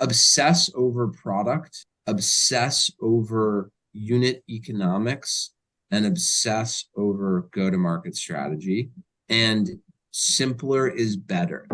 obsess over product, obsess over unit economics, and obsess over go-to-market strategy. And simpler is better.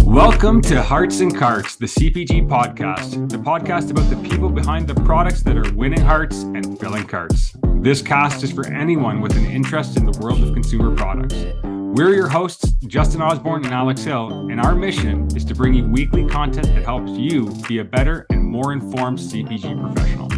Welcome to Hearts and Carts, the CPG podcast, the podcast about the people behind the products that are winning hearts and filling carts. This cast is for anyone with an interest in the world of consumer products. We're your hosts, Justin Osborne and Alex Hill, and our mission is to bring you weekly content that helps you be a better and more informed CPG professional.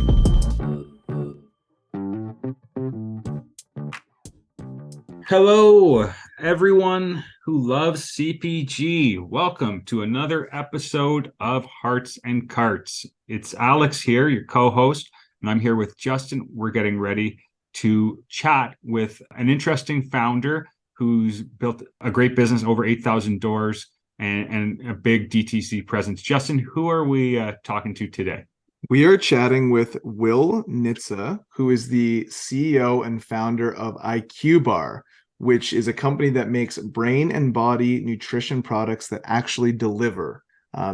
Hello, everyone who loves CPG. Welcome to another episode of Hearts and Carts. It's Alex here, your co-host, and I'm here with Justin. We're getting ready to chat with an interesting founder who's built a great business, over 8,000 doors, and a big DTC presence. Justin, who are we talking to today? We are chatting with Will Nitze, who is the CEO and founder of IQBAR, which is a company that makes brain and body nutrition products that actually deliver.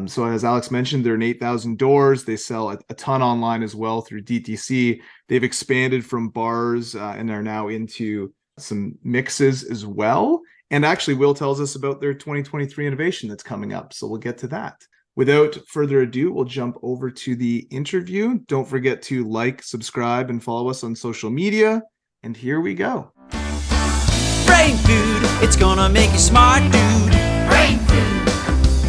So as Alex mentioned, they're in 8,000 doors. They sell a ton online as well through DTC. They've expanded from bars and are now into some mixes as well. And actually, Will tells us about their 2023 innovation that's coming up. So we'll get to that. Without further ado, we'll jump over to the interview. Don't forget to like, subscribe, and follow us on social media. And here we go. Brain food, it's gonna make you smart, dude. Brain food,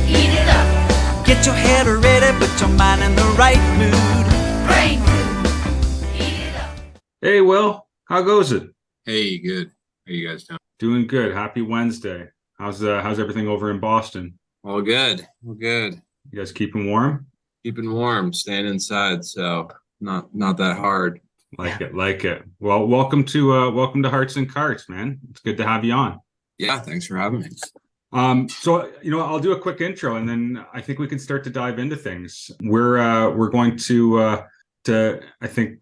eat it up. Get your head ready, put your mind in the right mood. Brain food, eat it up. Hey, Will, how goes it? Hey, good. How you guys doing? Doing good. Happy Wednesday. How's everything over in Boston? All good. All good. You guys keeping warm? Keeping warm, staying inside, so not that hard. Like it. Well, welcome to Hearts and Carts, man. It's good to have you on. Yeah, thanks for having me. So I'll do a quick intro, and then I think we can start to dive into things. We're going to I think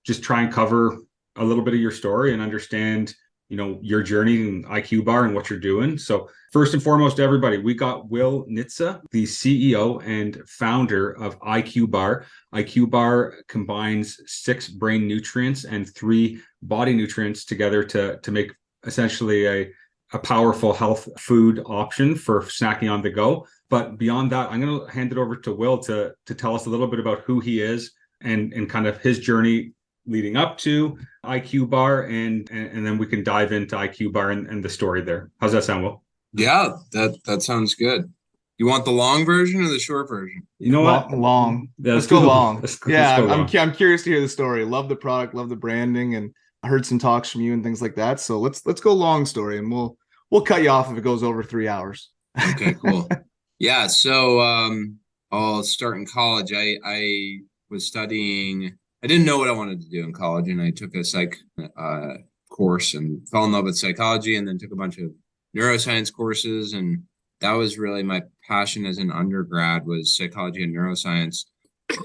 just try and cover a little bit of your story and understand your journey in IQBAR and what you're doing. So first and foremost, everybody, we got Will Nitze, the CEO and founder of IQBAR. IQBAR combines 6 brain nutrients and 3 body nutrients together to make essentially a powerful health food option for snacking on the go. But beyond that, I'm going to hand it over to Will to tell us a little bit about who he is and kind of his journey leading up to IQBAR, and then we can dive into IQBAR and the story there. How's that sound, Will? Yeah, that sounds good. You want the long version or the short version? You know what? Long. Yeah, let's go long. Let's go long. I'm curious to hear the story. Love the product, love the branding, and I heard some talks from you and things like that. So let's go long story, and we'll cut you off if it goes over 3 hours. Okay, cool. Yeah, so I'll start in college. I was studying. I didn't know what I wanted to do in college, and I took a psych course and fell in love with psychology, and then took a bunch of neuroscience courses, and that was really my passion as an undergrad, was psychology and neuroscience.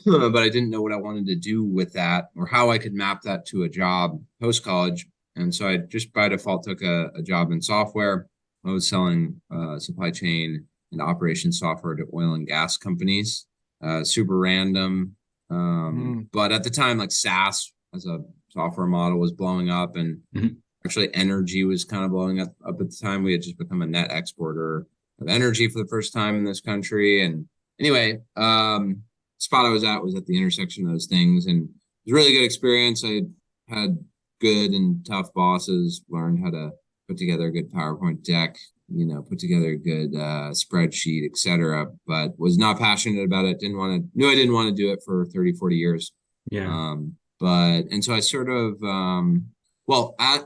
But I didn't know what I wanted to do with that or how I could map that to a job post-college. And so I just by default took a job in software. I was selling supply chain and operations software to oil and gas companies. Super random. But at the time, like SaaS as a software model was blowing up, and actually energy was kind of blowing up at the time. We had just become a net exporter of energy for the first time in this country. And anyway, the spot I was at the intersection of those things, and it was a really good experience. I had good and tough bosses, learned how to put together a good PowerPoint deck, put together a good spreadsheet, etc. But was not passionate about it. Knew I didn't want to do it for 30, 40 years. Yeah. And so I sort of,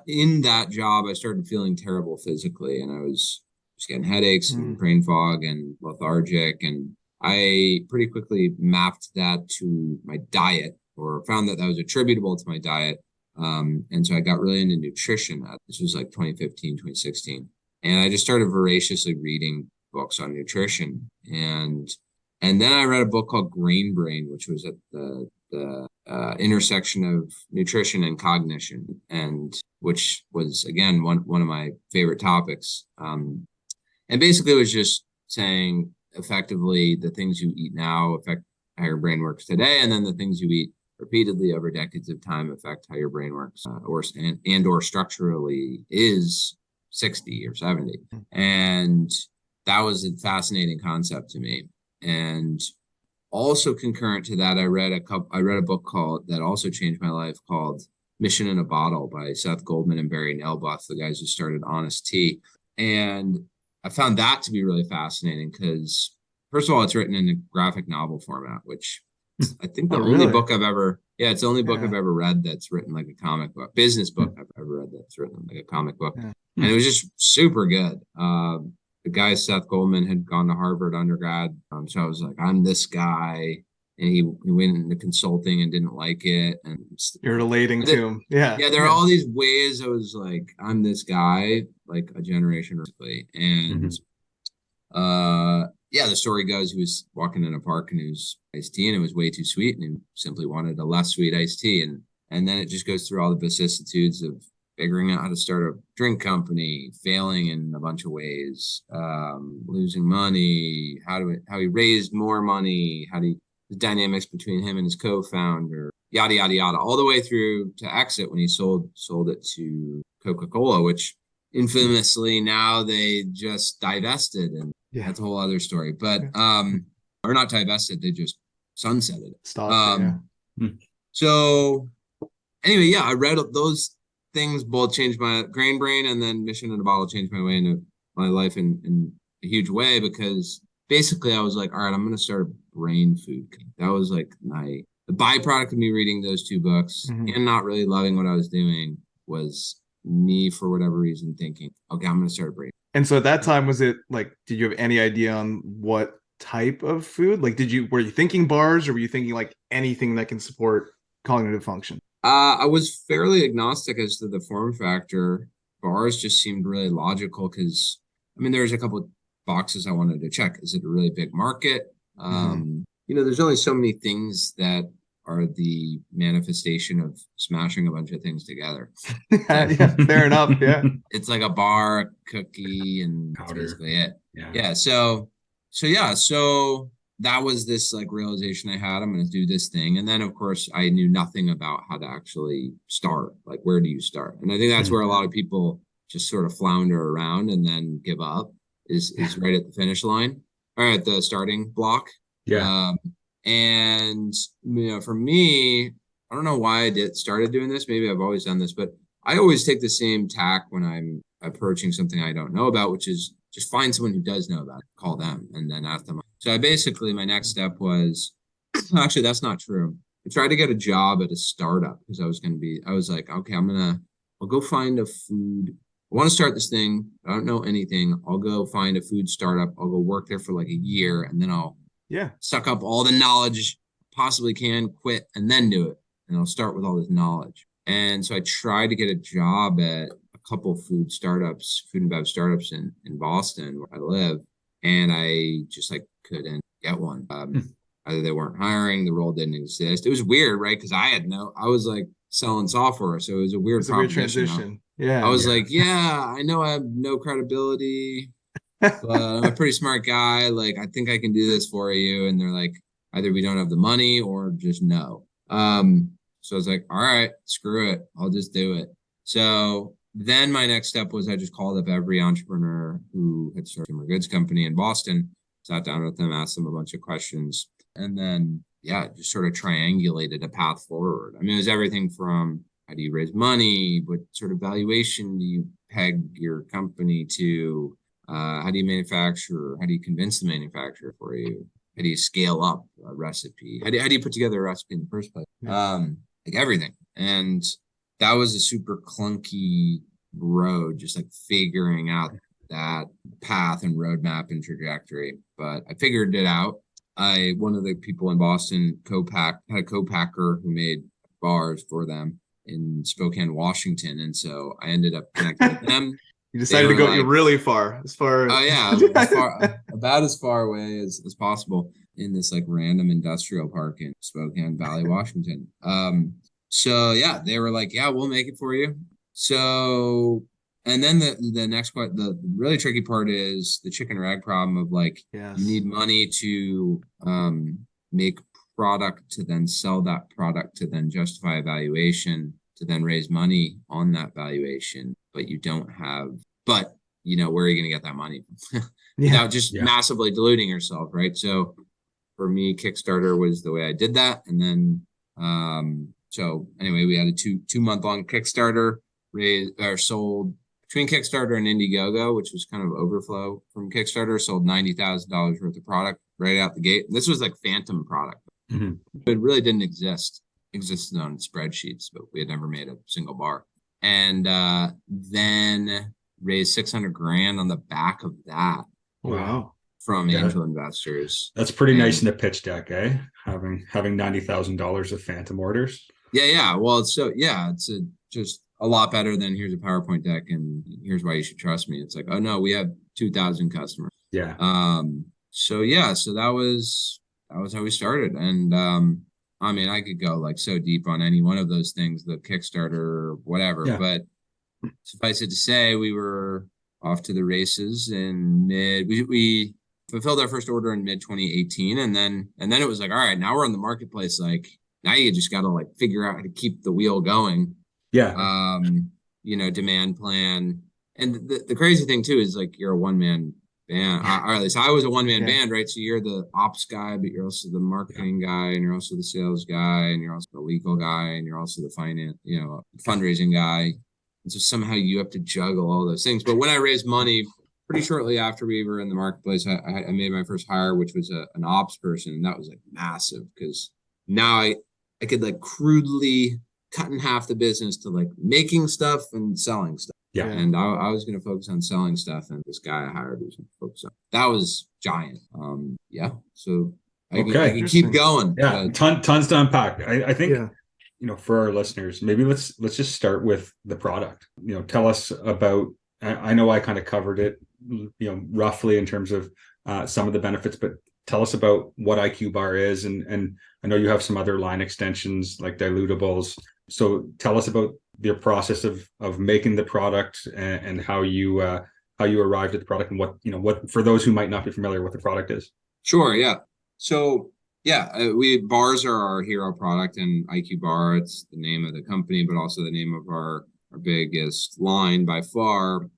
in that job, I started feeling terrible physically, and I was just getting headaches and brain fog and lethargic. And I pretty quickly mapped that to my diet, or found that was attributable to my diet. And so I got really into nutrition. This was like 2015, 2016. And I just started voraciously reading books on nutrition. And then I read a book called Grain Brain, which was at the the intersection of nutrition and cognition, and which was again one of my favorite topics. And basically, it was just saying effectively the things you eat now affect how your brain works today, and then the things you eat repeatedly over decades of time affect how your brain works, or structurally is 60 or 70. And that was a fascinating concept to me. And also concurrent to that, I read a book that also changed my life, called Mission in a Bottle by Seth Goldman and Barry Nailbuff, the guys who started Honest Tea. And I found that to be really fascinating because, first of all, it's written in a graphic novel format, which I think the only book I've ever, it's the only book I've ever read that's written like a comic book, business book I've ever read that's written like a comic book. And it was just super good. The guy, Seth Goldman, had gone to Harvard undergrad. So I was like, I'm this guy. And he went into consulting and didn't like it. And you're relating to him. Yeah. Yeah. There are all these ways I was like, I'm this guy, like a generation early. And the story goes, he was walking in a park and it was iced tea and it was way too sweet. And he simply wanted a less sweet iced tea. And then it just goes through all the vicissitudes of figuring out how to start a drink company, failing in a bunch of ways, losing money, how he raised more money, the dynamics between him and his co-founder, yada, yada, yada, all the way through to exit when he sold it to Coca-Cola, which infamously now they just divested, and that's a whole other story. But or not divested, they just sunsetted it. So anyway, I read those things both changed my grain brain, and then Mission in a Bottle changed my way into my life in a huge way, because basically I was like, all right, I'm going to start a brain food company. That was like the byproduct of me reading those two books and not really loving what I was doing was me, for whatever reason, thinking, okay, I'm going to start a brain. And so at that time, was it like, did you have any idea on what type of food? Like, were you thinking bars, or were you thinking like anything that can support cognitive function? I was fairly agnostic as to the form factor. Bars just seemed really logical because, there's a couple of boxes I wanted to check. Is it a really big market? There's only so many things that are the manifestation of smashing a bunch of things together. Fair enough. Yeah. It's like a bar, a cookie, and that's basically it. So that was this like realization I had. I'm going to do this thing. And then of course I knew nothing about how to actually start. Like, where do you start? And I think that's where a lot of people just sort of flounder around and then give up is right at the finish line, or at the starting block. And for me, I don't know why I started doing this. Maybe I've always done this, but I always take the same tack when I'm approaching something I don't know about, which is just find someone who does know about it, call them, and then ask them. So my next step was, actually, that's not true. I tried to get a job at a startup because I was like, okay, I'll go find a food. I want to start this thing. I don't know anything. I'll go find a food startup. I'll go work there for like a year, and then I'll suck up all the knowledge possibly can, quit, and then do it. And I'll start with all this knowledge. And so I tried to get a job at a couple food and bev startups in Boston, where I live. And I just couldn't get one. Either they weren't hiring, the role didn't exist. It was weird, right? Because I was like selling software. So it was a weird transition. I was like, I know I have no credibility, but I'm a pretty smart guy. Like, I think I can do this for you. And they're like, either we don't have the money or just no. So I was like, all right, screw it. I'll just do it. So then my next step was I just called up every entrepreneur who had started a consumer goods company in Boston, sat down with them, asked them a bunch of questions, and then, just sort of triangulated a path forward. It was everything from how do you raise money? What sort of valuation do you peg your company to? How do you manufacture? How do you convince the manufacturer for you? How do you scale up a recipe? How do you put together a recipe in the first place? Everything. And that was a super clunky road, just figuring out that path and roadmap and trajectory. But I figured it out. One of the people in Boston had a co-packer who made bars for them in Spokane, Washington. And so I ended up connecting with them. You decided to go really far, about as far away as possible. in this like random industrial park in Spokane Valley, Washington. So yeah, they were like, yeah, we'll make it for you. So, and then the next part, the really tricky part is the chicken rag problem of like, Yes. you need money to make product to then sell that product to then justify a valuation to then raise money on that valuation, but you don't have, but where are you going to get that money without just massively diluting yourself, right? So for me, Kickstarter was the way I did that. And then, so anyway, we had a two-month long Kickstarter, raised or sold between Kickstarter and Indiegogo, which was kind of overflow from Kickstarter, sold $90,000 worth of product right out the gate. And this was like phantom product. It really didn't exist. Existed on spreadsheets, but we had never made a single bar. And then raised 600 grand on the back of that. Wow. From angel investors. That's pretty nice in the pitch deck, eh? Having $90,000 of phantom orders. Yeah. Well, it's just a lot better than here's a PowerPoint deck and here's why you should trust me. It's like, oh no, we have 2,000 customers. Yeah. So that was how we started. And I mean, I could go like so deep on any one of those things, the Kickstarter or whatever, but suffice it to say, we were off to the races in we fulfilled our first order in mid 2018. And then it was like, all right, now we're on the marketplace. Like now you just got to like figure out how to keep the wheel going. Yeah. Demand plan. And the crazy thing too, is like, you're a one-man band, or at least I was a one-man band, right? So you're the ops guy, but you're also the marketing guy, and you're also the sales guy, and you're also the legal guy, and you're also the finance, fundraising guy. And so somehow you have to juggle all those things. But when I raised money, pretty shortly after we were in the marketplace, I made my first hire, which was an ops person, and that was like massive because now I could like crudely cut in half the business to like making stuff and selling stuff. Yeah. And I was going to focus on selling stuff, and this guy I hired was going to focus on. That was giant. So I can keep going. Yeah, tons to unpack. I think for our listeners, maybe let's just start with the product. Tell us about. I know I kind of covered it, roughly in terms of some of the benefits, but tell us about what IQBAR is, and I know you have some other line extensions like dilutables. So tell us about your process of making the product and how you arrived at the product, and what for those who might not be familiar what the product is. Sure. Yeah. So bars are our hero product, and IQBAR, it's the name of the company, but also the name of our biggest line by far.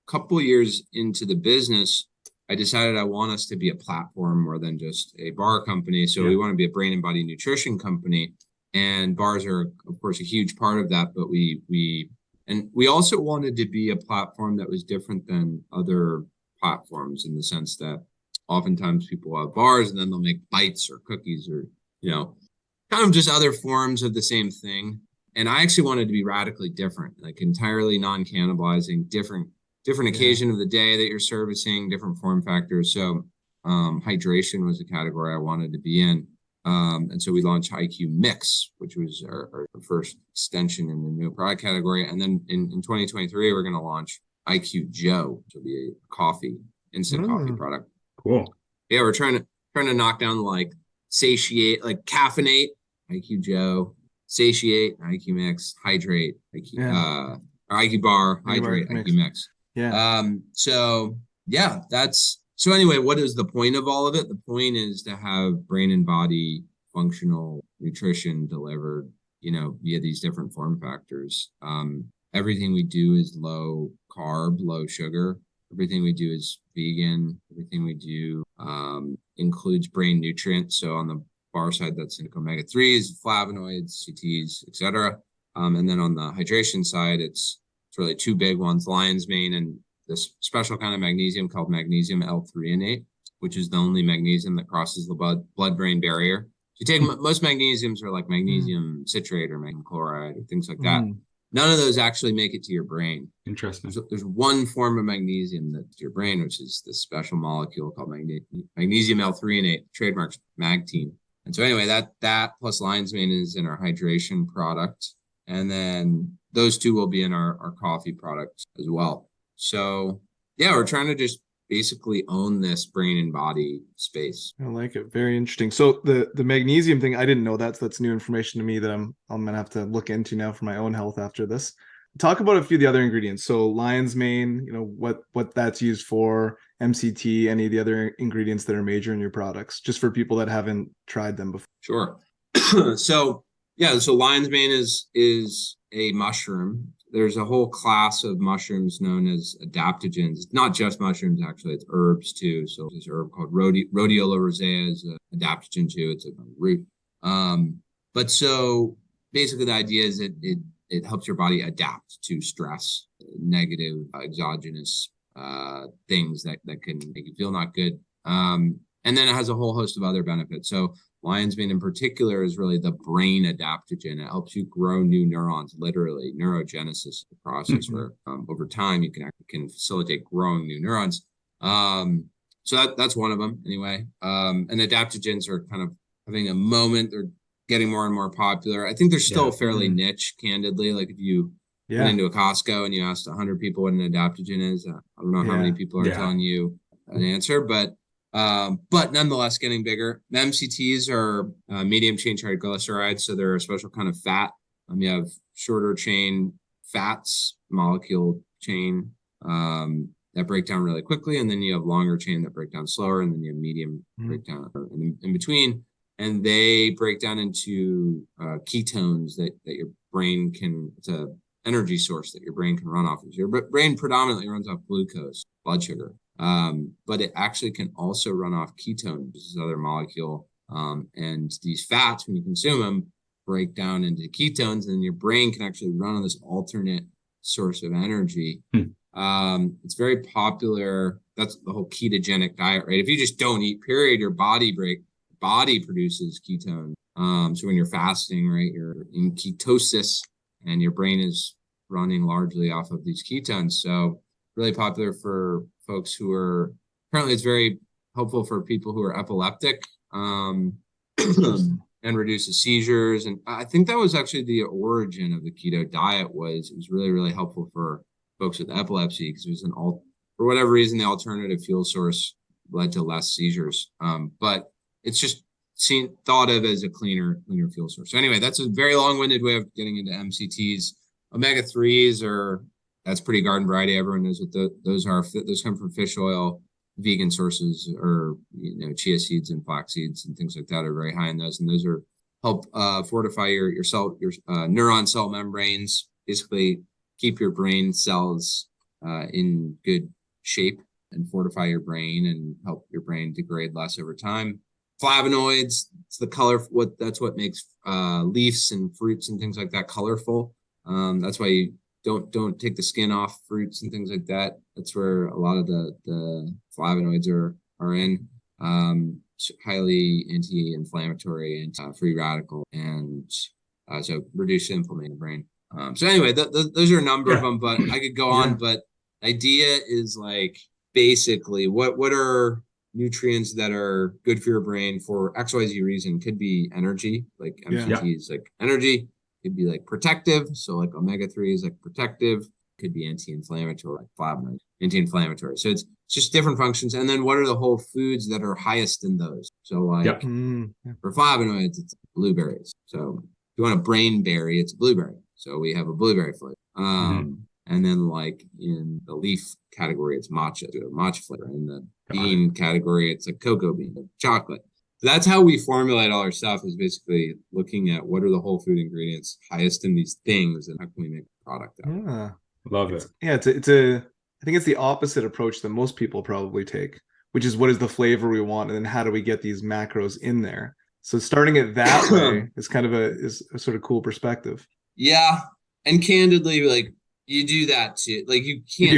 Couple years into the business, I decided I want us to be a platform more than just a bar company. So we want to be a brain and body nutrition company. And bars are, of course, a huge part of that. But we also wanted to be a platform that was different than other platforms, in the sense that oftentimes people have bars and then they'll make bites or cookies or, kind of just other forms of the same thing. And I actually wanted to be radically different, like entirely non-cannibalizing, different occasion of the day that you're servicing, different form factors. So hydration was a category I wanted to be in. And so we launched IQ Mix, which was our first extension in the new product category. And then in 2023, we're going to launch IQ Joe, which will be a coffee, instant coffee product. Cool. Yeah, we're trying to knock down like satiate, like caffeinate, IQ Joe, satiate, IQ Mix, hydrate, IQ IQ Bar, hydrate, IQ Mix. Yeah. So anyway, what is the point of all of it? The point is to have brain and body functional nutrition delivered, via these different form factors. Everything we do is low carb, low sugar. Everything we do is vegan. Everything we do includes brain nutrients. So on the bar side, that's in omega-3s, flavonoids, CTs, etc. And then on the hydration side, it's really two big ones, lion's mane and this special kind of magnesium called magnesium L-threonate, which is the only magnesium that crosses the blood-brain barrier. So you take most magnesiums are like magnesium citrate or magnesium chloride or things like that. None of those actually make it to your brain. Interesting. So there's one form of magnesium that's your brain, which is this special molecule called magnesium L-threonate, trademarks Magtine. And so anyway, that plus lion's mane is in our hydration product. And then those two will be in our coffee product as well. So we're trying to just basically own this brain and body space. I like it. Very interesting. So the magnesium thing, I didn't know that. So that's new information to me that I'm gonna have to look into now for my own health after this. Talk about a few of the other ingredients. So lion's mane, what that's used for, MCT, any of the other ingredients that are major in your products, just for people that haven't tried them before. Sure. So lion's mane is a mushroom. There's a whole class of mushrooms known as adaptogens. Not just mushrooms, actually, it's herbs too. So there's an herb called rhodiola rosea is an adaptogen too. It's a root. But so basically the idea is that it helps your body adapt to stress, negative exogenous things that can make you feel not good. And then it has a whole host of other benefits. So lion's mane in particular is really the brain adaptogen. It helps you grow new neurons, literally neurogenesis, the process where over time you can facilitate growing new neurons. So that's one of them anyway. And adaptogens are kind of having a moment. They're getting more and more popular. I think they're still fairly niche, candidly. Like if you went into a Costco and you asked 100 people what an adaptogen is, I don't know how many people are telling you an answer, but nonetheless getting bigger. The MCTs are medium chain triglycerides, so they're a special kind of fat. You have shorter chain fats, molecule chain, that break down really quickly, and then you have longer chain that break down slower, and then you have medium breakdown in between, and they break down into ketones that your brain can. It's a energy source that your brain can run off of. Your brain predominantly runs off glucose, blood sugar. But it actually can also run off ketones, which is another molecule. And these fats, when you consume them, break down into ketones, and your brain can actually run on this alternate source of energy. It's very popular. That's the whole ketogenic diet, right? If you just don't eat, period, your body produces ketones. So when you're fasting, right, you're in ketosis, and your brain is running largely off of these ketones. So really popular for folks who are, apparently it's very helpful for people who are epileptic, and reduces seizures. And I think that was actually the origin of the keto diet. It was really, really helpful for folks with epilepsy, because it was for whatever reason, the alternative fuel source led to less seizures. But it's just thought of as a cleaner fuel source. So anyway, that's a very long-winded way of getting into MCTs. Omega-3s that's pretty garden variety. Everyone knows what those are. Those come from fish oil. Vegan sources, or chia seeds and flax seeds and things like that, are very high in those, and those help fortify your neuron cell membranes. Basically, keep your brain cells in good shape and fortify your brain and help your brain degrade less over time. Flavonoids, it's the color. That's what makes leaves and fruits and things like that colorful. That's why you don't take the skin off fruits and things like that. That's where a lot of the flavonoids are in. Highly anti-inflammatory and free radical, and so reduce inflammation in the brain. So anyway, those are a number of them, but I could go on. But the idea is like basically what are nutrients that are good for your brain for XYZ reason. Could be energy, like MCT is like energy. Could be like protective, so like omega-3 is like protective. Could be anti-inflammatory, like flavonoids, anti-inflammatory. So it's just different functions. And then what are the whole foods that are highest in those? So like for flavonoids, it's blueberries. So if you want a brain berry, it's a blueberry. So we have a blueberry flavor. And then like in the leaf category, it's matcha, so a matcha flavor. In the bean category, it's a cocoa bean, chocolate. That's how we formulate all our stuff, is basically looking at what are the whole food ingredients highest in these things, and how can we make a product out of it. Love it. Yeah, I think it's the opposite approach that most people probably take, which is what is the flavor we want, and then how do we get these macros in there. So starting it that way is kind of a sort of cool perspective. Yeah, and candidly, like you do that too. Like you can't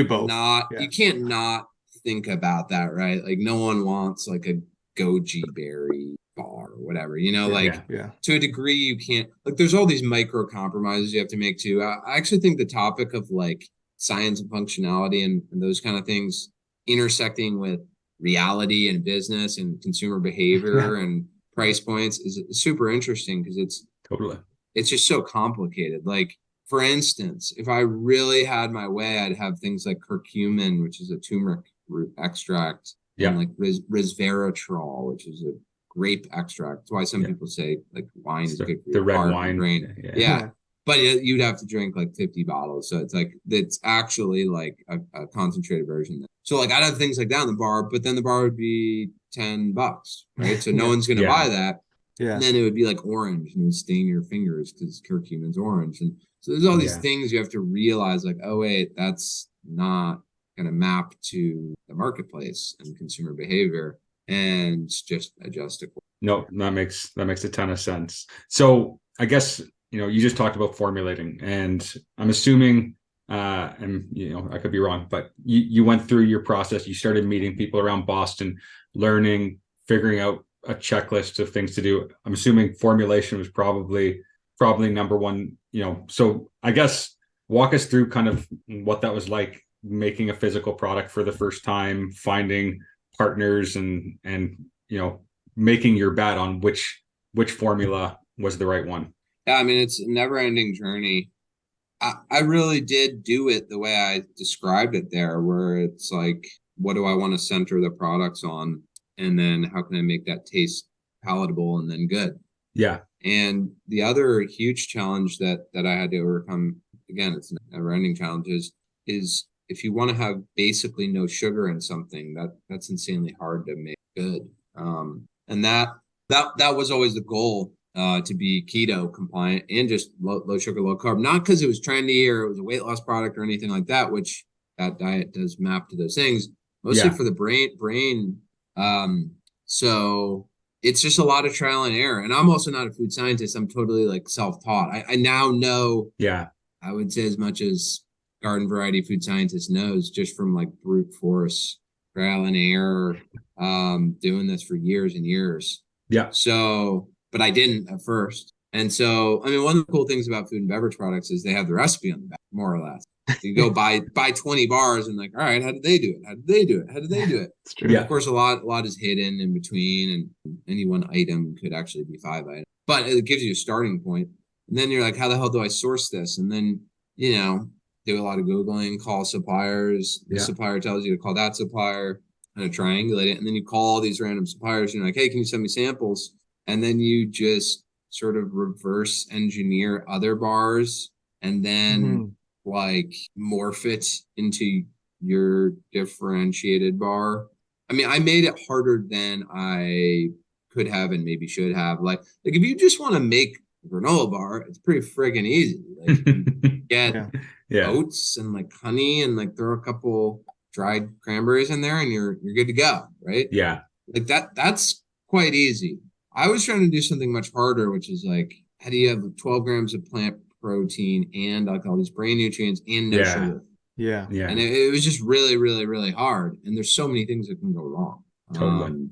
you can't not think about that, right? Like no one wants like a goji berry bar or whatever, to a degree you can't, like there's all these micro compromises you have to make too. I actually think the topic of like science and functionality and those kind of things intersecting with reality and business and consumer behavior and price points is super interesting, because it's just so complicated. Like for instance, if I really had my way, I'd have things like curcumin, which is a turmeric root extract, Yeah. and like resveratrol, which is a grape extract. That's why some Yeah. people say like wine is So good for the your red heart and wine. brain. Yeah. Yeah. But you'd have to drink like 50 bottles. So it's actually like a concentrated version. So like I'd have things like that in the bar, but then the bar would be $10, right? So no Yeah. one's going to Yeah. buy that. Yeah. And then it would be like orange and it would stain your fingers because curcumin's orange. And so there's all these Yeah. things you have to realize like, oh, wait, that's not going to map to the marketplace and consumer behavior, and just adjust it. No, that makes a ton of sense. So I guess, you just talked about formulating, and I'm assuming, and I could be wrong, but you went through your process. You started meeting people around Boston, learning, figuring out a checklist of things to do. I'm assuming formulation was probably number one. So I guess walk us through kind of what that was like, making a physical product for the first time, finding partners, and making your bet on which formula was the right one. Yeah, I mean, it's a never-ending journey. I really did do it the way I described it there, where it's like, what do I want to center the products on? And then how can I make that taste palatable and then good? Yeah. And the other huge challenge that I had to overcome, again, it's a never-ending challenge, is if you want to have basically no sugar in something, that's insanely hard to make good. And that was always the goal, to be keto compliant and just low sugar, low carb, not because it was trendy or it was a weight loss product or anything like that, which that diet does map to those things, mostly for the brain. So it's just a lot of trial and error. And I'm also not a food scientist. I'm totally like self-taught. I now know, I would say as much as garden variety food scientist knows, just from like brute force, trial and error, doing this for years and years. Yeah. So, but I didn't at first. And so, I mean, one of the cool things about food and beverage products is they have the recipe on the back, more or less. You go buy 20 bars and like, all right, how did they do it? How did they do it? How did they do it? It's true. Yeah. Of course, a lot is hidden in between, and any one item could actually be 5 items, but it gives you a starting point. And then you're like, how the hell do I source this? And then, do a lot of Googling, call suppliers. The supplier tells you to call that supplier, kind of triangulate it. And then you call all these random suppliers. And you're like, hey, can you send me samples? And then you just sort of reverse engineer other bars and then like morph it into your differentiated bar. I mean, I made it harder than I could have and maybe should have. Like if you just want to make a granola bar, it's pretty friggin' easy. Like you get oats and like honey and like throw a couple dried cranberries in there and you're good to go, right? Yeah. Like that's quite easy. I was trying to do something much harder, which is like, how do you have 12 grams of plant protein and like all these brain nutrients and no sugar? Yeah. And it was just really, really, really hard. And there's so many things that can go wrong. Totally.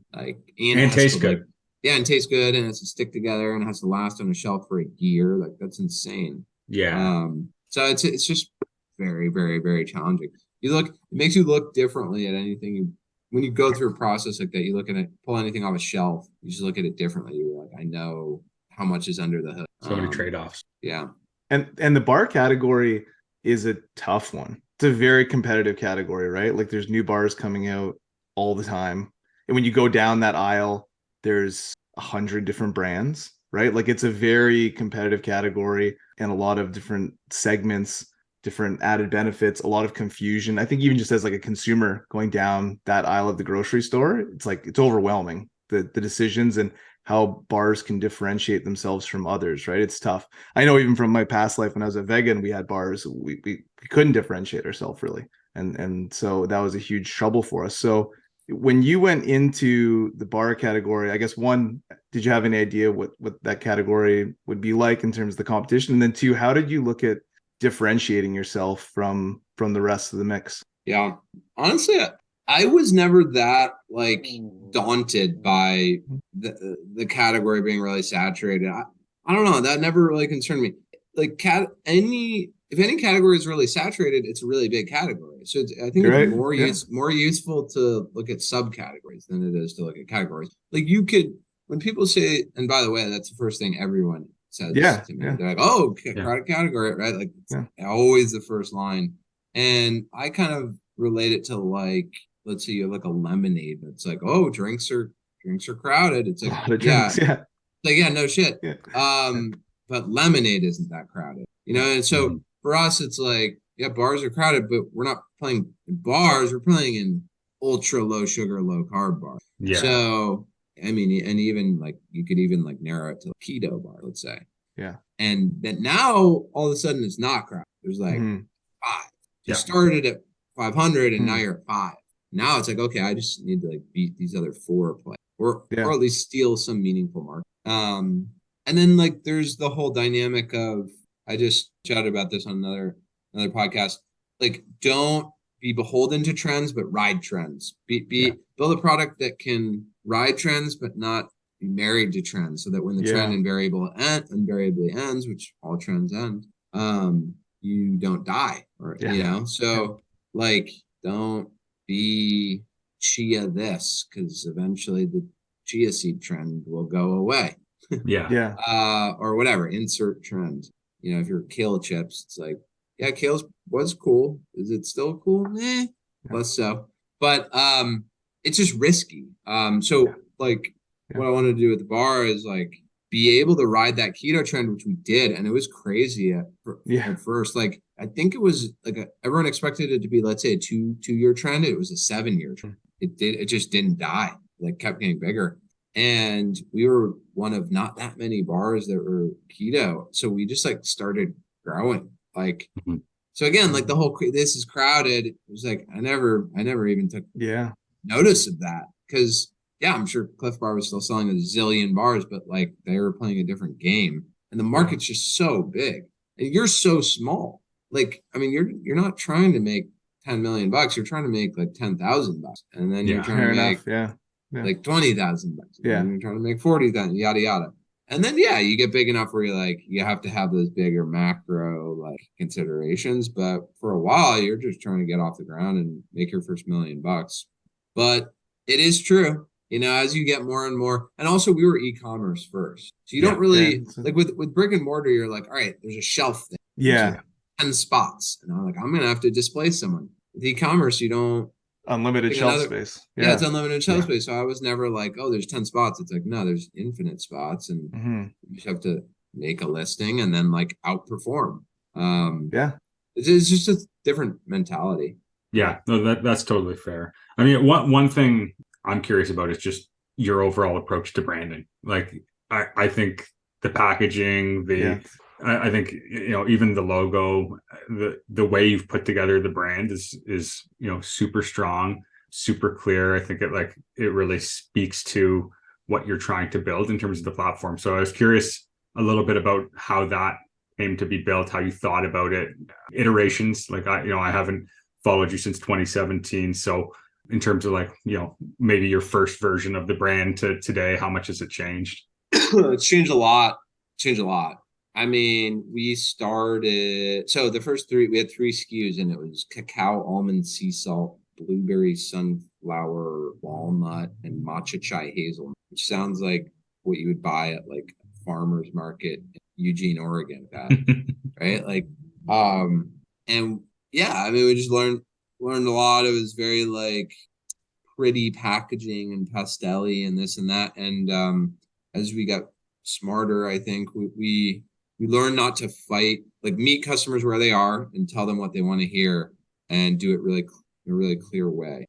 And taste good. Like, and taste good, and it has to stick together, and it has to last on a shelf for a year. Like that's insane. Yeah. So it's just very, very, very challenging. It makes you look differently at anything when you go through a process like that. You look at it, pull anything off a shelf, you just look at it differently. You're like, I know how much is under the hood. So many trade-offs. Yeah. And the bar category is a tough one. It's a very competitive category, right? Like there's new bars coming out all the time. And when you go down that aisle, there's 100 different brands, right? Like it's a very competitive category and a lot of different segments, different added benefits, a lot of confusion. I think even just as like a consumer going down that aisle of the grocery store, it's like, it's overwhelming, the decisions and how bars can differentiate themselves from others, right? It's tough. I know even from my past life when I was a vegan, we had bars, we couldn't differentiate ourselves really. And so that was a huge trouble for us. So when you went into the bar category, I guess one, did you have any idea what that category would be like in terms of the competition? And then two, how did you look at differentiating yourself from the rest of the mix? Yeah, honestly, I was never that like daunted by the category being really saturated. I don't know, that never really concerned me. Like if any category is really saturated, it's a really big category. So I think it's more useful to look at subcategories than it is to look at categories. Like you could, when people say, and by the way, that's the first thing everyone says to me. They're like, oh, product category, right? Like it's always the first line. And I kind of relate it to like let's say you have like a lemonade. It's like, oh, drinks are crowded. It's A like, lot of yeah, drinks. Yeah. like, yeah, no shit. Yeah. But lemonade isn't that crowded, you know? And so for us, it's like, yeah, bars are crowded, but we're not playing in bars. We're playing in ultra low sugar, low carb bars. Yeah. So, I mean, and even like, you could even like narrow it to a keto bar, let's say. Yeah. And that now all of a sudden it's not crowded. There's like 5. You Yeah. started at 500 and now you're at 5. Now it's like, okay, I just need to like beat these other 4 players or at least steal some meaningful market. And then like there's the whole dynamic of, I just chatted about this on another podcast. Like, don't be beholden to trends, but ride trends. Build a product that can ride trends, but not be married to trends, so that when the trend invariably ends, which all trends end, you don't die, or you know. So like, don't be chia this, because eventually the chia seed trend will go away. Or whatever, insert trend. You know, if you're kale chips, it's like, yeah, kale was cool. Is it still cool? Less so. But it's just risky. So like what I wanted to do at the bar is like be able to ride that keto trend, which we did, and it was crazy at first. Like, I think it was like everyone expected it to be, let's say, a two-year trend. It was a 7-year trend. It just didn't die. Like, kept getting bigger. And we were one of not that many bars that were keto. So we just like started growing. Like, so again, like the whole, this is crowded. It was like, I never even took notice of that. Cause I'm sure Cliff Bar was still selling a zillion bars, but like they were playing a different game, and the market's just so big and you're so small. Like, I mean, you're not trying to make 10 million bucks. You're trying to make like 10,000 bucks. And then you're trying to make like 20,000 bucks. And you're trying to make 40,000, yada, yada. And then, you get big enough where you're like, you have to have those bigger macro like considerations. But for a while, you're just trying to get off the ground and make your first $1 million bucks. But it is true, you know, as you get more and more. And also, we were e-commerce first, so you don't really like with brick and mortar. You're like, all right, there's a shelf thing. There's like 10 spots, and I'm like, I'm gonna have to displace someone. With e-commerce, you don't. Unlimited shelf space. It's unlimited shelf space. So I was never like, oh, there's 10 spots. It's like, no, there's infinite spots, and you just have to make a listing and then like outperform. It's just a different mentality. Yeah, no, that's totally fair. I mean, one thing I'm curious about is just your overall approach to branding. Like, I think the packaging, I think, you know, even the logo, the way you've put together the brand is you know, super strong, super clear. I think it really speaks to what you're trying to build in terms of the platform. So I was curious a little bit about how that came to be built, how you thought about it, iterations. Like, I haven't followed you since 2017. So in terms of like, you know, maybe your first version of the brand to today, how much has it changed? It's changed a lot. I mean, we started, so the first 3, we had 3 SKUs, and it was cacao, almond, sea salt, blueberry, sunflower, walnut, and matcha chai hazelnut, which sounds like what you would buy at like a farmer's market in Eugene, Oregon, right? Like, and I mean, we just learned a lot. It was very like pretty packaging and pastel-y and this and that. And as we got smarter, I think we learn not to fight, like meet customers where they are and tell them what they want to hear, and do it in a really clear way.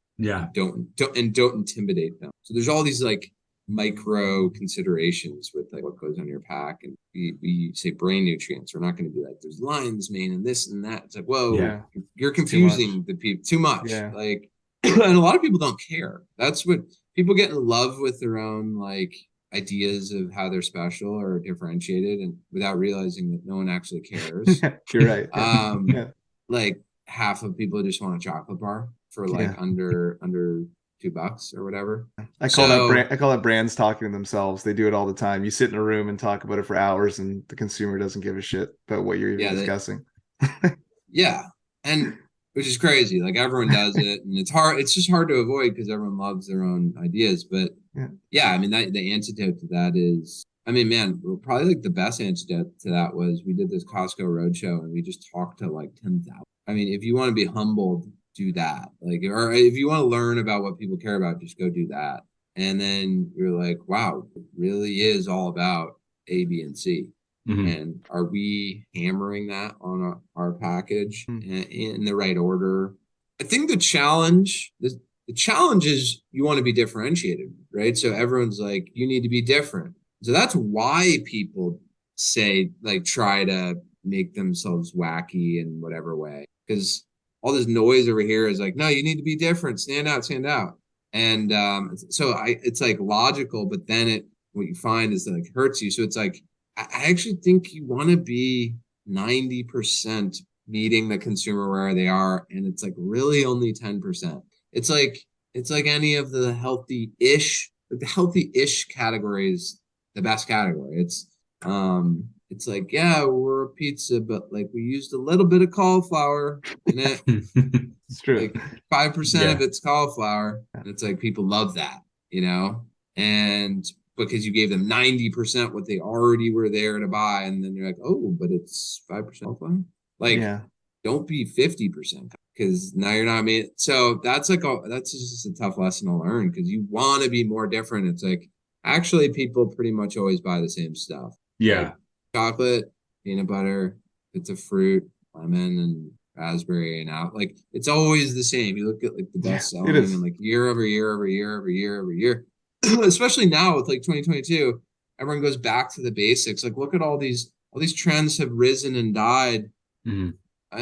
Don't intimidate them. So there's all these like micro considerations with like what goes on your pack, and we say brain nutrients. We're not going to be like, there's lion's mane and this and that. It's like, whoa, you're confusing the people too much. Like, and a lot of people don't care. That's what people get in love with, their own like ideas of how they're special or differentiated, and without realizing that no one actually cares. You're right. Like half of people just want a chocolate bar for like under $2 or whatever. I call that brands talking to themselves. They do it all the time. You sit in a room and talk about it for hours, and the consumer doesn't give a shit about what you're even discussing. And which is crazy. Like, everyone does it, and it's just hard to avoid because everyone loves their own ideas. But I mean, the antidote to that is, I mean, man, probably like the best antidote to that was we did this Costco roadshow, and we just talked to like 10,000. I mean, if you want to be humbled do that. Like, or if you want to learn about what people care about, just go do that. And then you're like, wow, it really is all about A, B, and C. Mhm. And are we hammering that on our package Mm. in the right order? I think the challenge is you want to be differentiated, right? So everyone's like, you need to be different. So that's why people say, like, try to make themselves wacky in whatever way. Because all this noise over here is like, no, you need to be different, stand out, stand out. And so it's like logical, but then what you find is that it hurts you. So it's like, I actually think you want to be 90% meeting the consumer where they are, and it's like really only 10%. It's like any of the healthy-ish categories, the best category. It's like, yeah, we're a pizza, but like we used a little bit of cauliflower in it. It's true. Like 5% Yeah. of it's cauliflower. And it's like people love that, and because you gave them 90% what they already were there to buy, and then you're like, oh, but it's 5% cauliflower. Like, Yeah. don't be 50% because now you're not made. So that's just a tough lesson to learn because you want to be more different. It's like actually people pretty much always buy the same stuff. Yeah. Like chocolate, peanut butter, bits of fruit, lemon, and raspberry, and out. Like it's always the same. You look at like the best it selling is. and like year over year over year over year over year. Especially now with like 2022, everyone goes back to the basics. Like look at all these trends have risen and died. Mhm.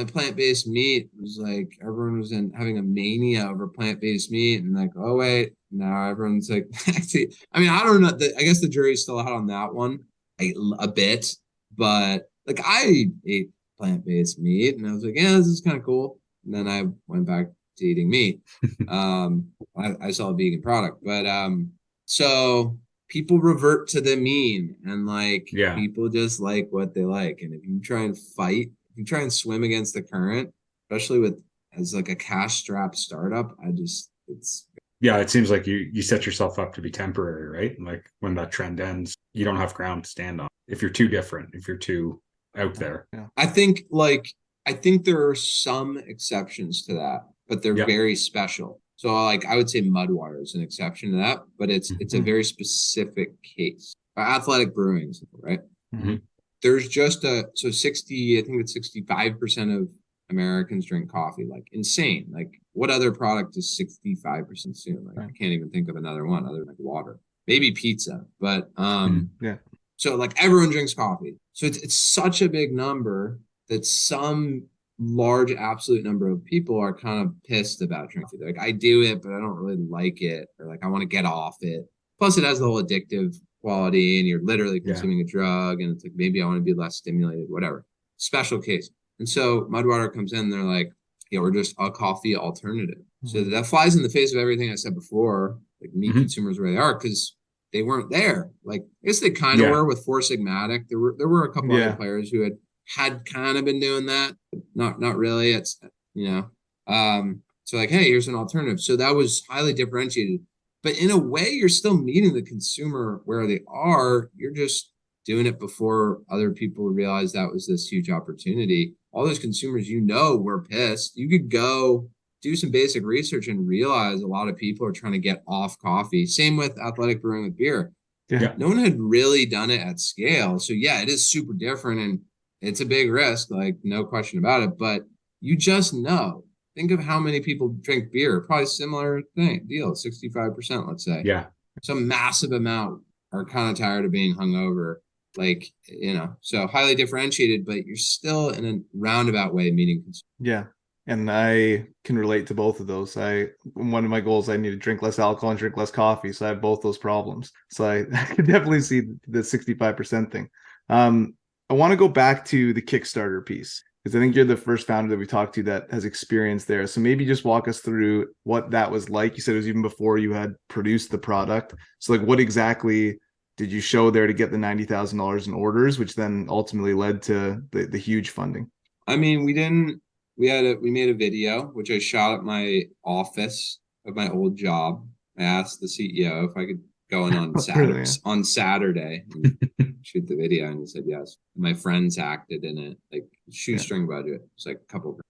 Plant-based meat was like everyone was having a mania over plant-based meat, and like, oh wait, now everyone's like, actually, I mean, I don't know. I guess the jury's still out on that one a bit, but like I ate plant-based meat, and I was like, yeah, this is kind of cool. And then I went back to eating meat. I saw a vegan product, but so people revert to the mean, and like Yeah. people just like what they like, and if you try and swim against the current, especially as like a cash strapped startup, Yeah, it seems like you set yourself up to be temporary, right? Like when that trend ends, you don't have ground to stand on. If you're too different, if you're too out there. Yeah. I think there are some exceptions to that, but they're Yep. very special. So like I would say Mudwater is an exception to that, but it's a very specific case. Athletic Brewing, right? Mhm. There's just I think it's 65% of Americans drink coffee, like insane. Like what other product is 65% consumed? Like I can't even think of another one other than like water, maybe pizza, but Yeah. so like everyone drinks coffee. So it's such a big number that some large absolute number of people are kind of pissed about drinking. They're like, I do it, but I don't really like it, or like I want to get off it. Plus, it has the whole addictive quality, and you're literally consuming a drug, and it's like maybe I want to be less stimulated, whatever. Special case. And so Mudwater comes in, they're like, yeah, we're just a coffee alternative. So that flies in the face of everything I said before, like meet consumers where they are, because they weren't there. Like I guess they kind of were with Four Sigmatic. There were a couple other players who had kind of been doing that, but not really. It's so like, hey, here's an alternative. So that was highly differentiated. But in a way, you're still meeting the consumer where they are. You're just doing it before other people realize that was this huge opportunity. All those consumers, were pissed. You could go do some basic research and realize a lot of people are trying to get off coffee. Same with athletic brewing with beer. Yeah. No one had really done it at scale. So yeah, it is super different and it's a big risk, like no question about it. But you just know. Think of how many people drink beer. Probably similar deal, 65%, let's say. Yeah. Some massive amount are kind of tired of being hungover. Like, so highly differentiated, but you're still in a roundabout way meeting consumers. Yeah. And I can relate to both of those. One of my goals, I need to drink less alcohol and drink less coffee. So I have both those problems. So I can definitely see the 65% thing. I want to go back to the Kickstarter piece, because I think you're the first founder that we talked to that has experience there. So maybe just walk us through what that was like. You said it was even before you had produced the product. So like what exactly did you show there to get the $90,000 in orders, which then ultimately led to the huge funding? I mean, we made a video, which I shot at my office of my old job. I asked the CEO if I could going on Really, yeah. Saturday and shoot the video, and he said yes. My friends acted in it, like shoestring budget. It's like a couple.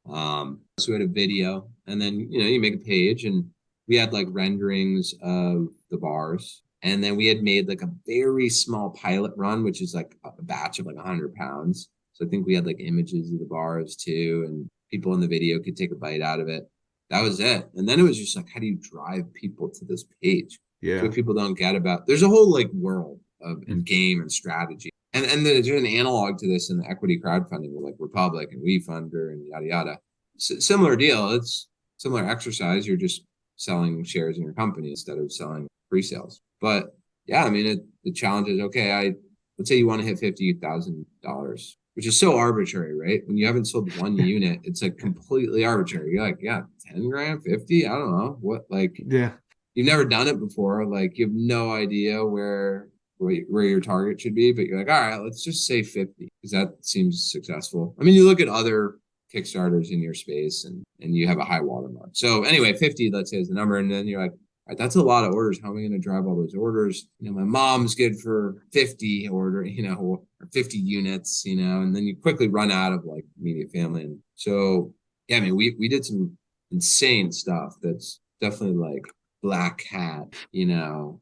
So we had a video, and then you make a page, and we had like renderings of the bars, and then we had made like a very small pilot run, which is like a batch of like 100 pounds. So I think we had like images of the bars too, and people in the video could take a bite out of it. That was it. And then it was just like, how do you drive people to this page? Yeah. What people don't get about, there's a whole like world of and game and strategy. And there's an analog to this in the equity crowdfunding with like Republic and WeFunder and yada yada. Similar deal. It's similar exercise. You're just selling shares in your company instead of selling pre-sales. But yeah, I mean, the challenge is, okay, let's say you want to hit $50,000, which is so arbitrary, right? When you haven't sold one unit, it's like completely arbitrary. You're like, yeah, 10 grand, 50, I don't know what, like, Yeah. You've never done it before. Like, you have no idea where your target should be, but you're like, all right, let's just say 50 because that seems successful. I mean, you look at other Kickstarters in your space and you have a high watermark. So anyway, 50, let's say, is the number. And then you're like, all right, that's a lot of orders. How am I going to drive all those orders? My mom's good for 50 order, or 50 units, and then you quickly run out of like immediate family. And so, yeah, I mean, we did some insane stuff that's definitely like black hat,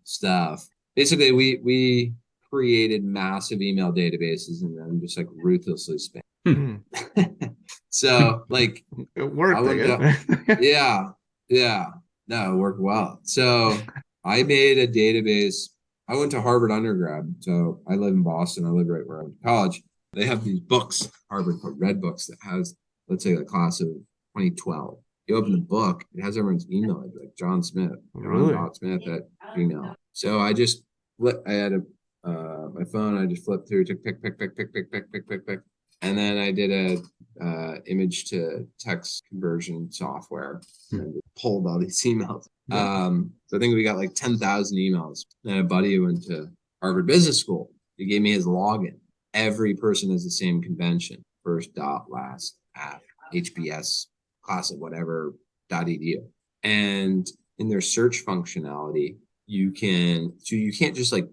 stuff. Basically, we created massive email databases and then just like ruthlessly spam. So like it worked. Yeah. No, it worked well. So I made a database. I went to Harvard undergrad. So I live in Boston. I live right where I went to college. They have these books, Harvard Red Books, that has, let's say, the class of 2012. You open the book, it has everyone's email, like John Smith, Really? John.Smith at Gmail. So I just I had my phone, I just flipped through, took pick. And then I did a image to text conversion software and pulled all these emails. So I think we got like 10,000 emails. And a buddy who went to Harvard Business School, he gave me his login. Every person has the same convention, first dot, last at HBS class of whatever .edu. And in their search functionality, you can't just like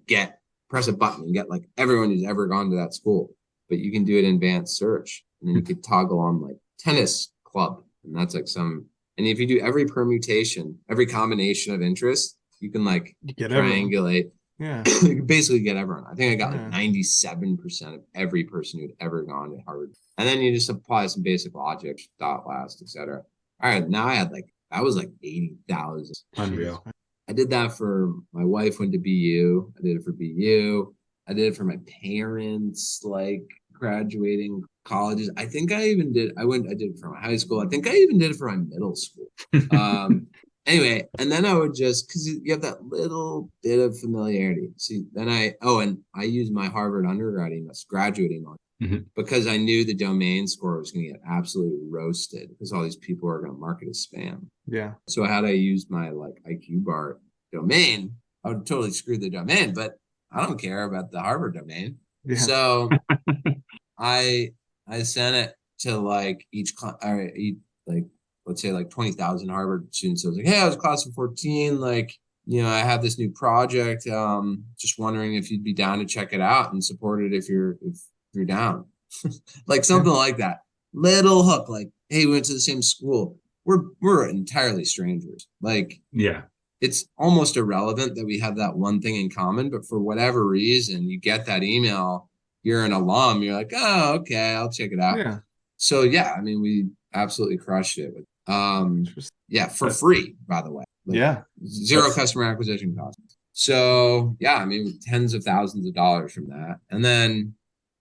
press a button and get like everyone who's ever gone to that school, but you can do it in advanced search. And then you could toggle on like tennis club. And that's like and if you do every permutation, every combination of interest, you can like triangulate. Yeah. You can basically get everyone. I think I got like 97% of every person who'd ever gone to Harvard. And then you just apply some basic logic, dot, last, etc. All right, now I had that was like 80,000. Unreal. I did that for my wife went to BU. I did it for BU. I did it for my parents, like graduating colleges. I think I even did. I did it for my high school. I think I even did it for my middle school. Anyway, and then I would just, because you have that little bit of familiarity. See, then and I used my Harvard undergrad email, graduate email, because I knew the domain score was going to get absolutely roasted because all these people are going to mark it as spam. Yeah. So had I used my like IQBAR domain, I would totally screw the domain, but I don't care about the Harvard domain. Yeah. So I sent it to like let's say like 20,000 Harvard students. So I was like, hey, I was class of 14. Like, I have this new project. Just wondering if you'd be down to check it out and support it if you're down. Like something like that. Little hook, like, hey, we went to the same school. We're entirely strangers. Like, yeah, it's almost irrelevant that we have that one thing in common, but for whatever reason, you get that email, you're an alum, you're like, oh, okay, I'll check it out. Yeah. So yeah, I mean, we absolutely crushed it. For free, by the way. Like, zero customer acquisition cost. So yeah, I mean, tens of thousands of dollars from that. And then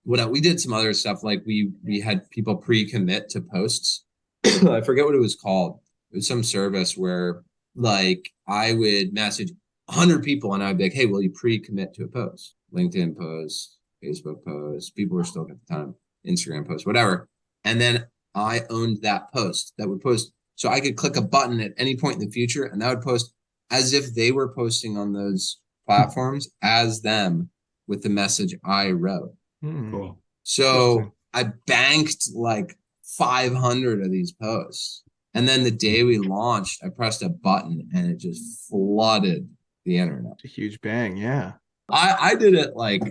we did some other stuff, like we had people pre-commit to posts. I forget what it was called. It was some service where like I would message 100 people and I'd be like, hey, will you pre-commit to a post? LinkedIn post, Facebook post, people were still at the time, Instagram post, whatever. And then I owned that post that would post. So I could click a button at any point in the future and that would post as if they were posting on those platforms as them with the message I wrote. Cool. So I banked like 500 of these posts. And then the day we launched, I pressed a button and it just flooded the internet. A huge bang. Yeah. I did it like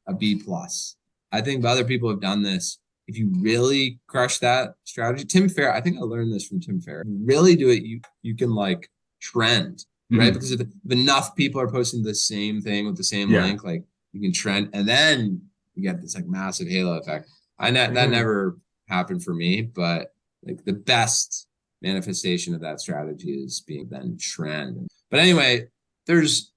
a B plus. I think other people have done this. If you really crush that strategy, Tim Fair, I think I learned this from Tim Fair. If you really do it, you can like trend, right? Because if enough people are posting the same thing with the same link, like you can trend, and then you get this like massive halo effect. That never happened for me, but like the best manifestation of that strategy is being then trend. But anyway,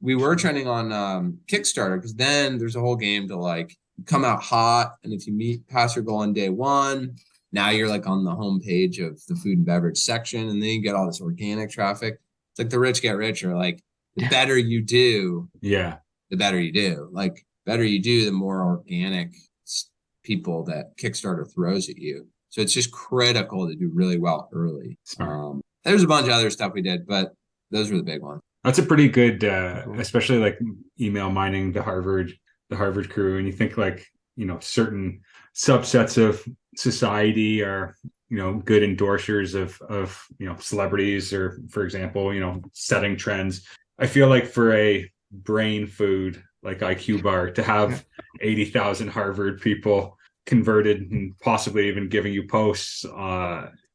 we were trending on Kickstarter, because then there's a whole game to like come out hot, and if you pass your goal on day one, now you're like on the homepage of the food and beverage section, and then you get all this organic traffic. It's like the rich get richer. Like the better you do, the better you do. Like better you do, the more organic people that Kickstarter throws at you. So it's just critical to do really well early. There's a bunch of other stuff we did, but those were the big ones. That's a pretty good, especially like email mining, the Harvard crew. And you think like, certain subsets of society are, good endorsers of celebrities, or for example, setting trends. I feel like for a brain food like IQBAR to have 80,000 Harvard people converted and possibly even giving you posts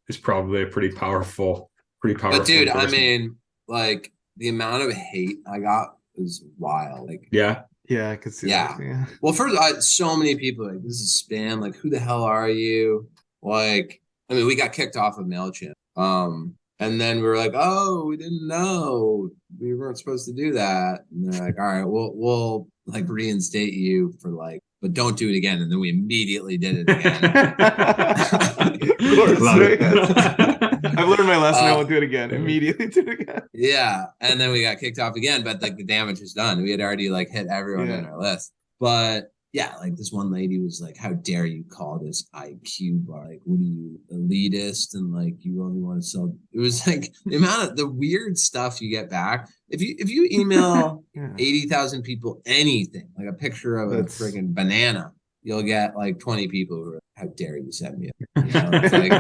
is probably a pretty powerful. But dude, I mean, like the amount of hate I got was wild. Like, yeah, I could see that. Yeah. Well, first, so many people like, this is spam. Like, who the hell are you? Like, I mean, we got kicked off of MailChimp. And then we were like, oh, we didn't know. We weren't supposed to do that. And they're like, all right, we'll like reinstate you for like, but don't do it again. And then we immediately did it again. Of course. I've learned my lesson. I won't do it again. Immediately do it again. Yeah. And then we got kicked off again, but like the damage was done. We had already like hit everyone on our list. But yeah, like this one lady was like, how dare you call this IQBAR? Like, what are you, elitist? And like, you only want to sell. It was like the amount of the weird stuff you get back. If you email 80,000 people anything, like a picture of a freaking banana, you'll get like 20 people who are, how dare you send me it? It's like,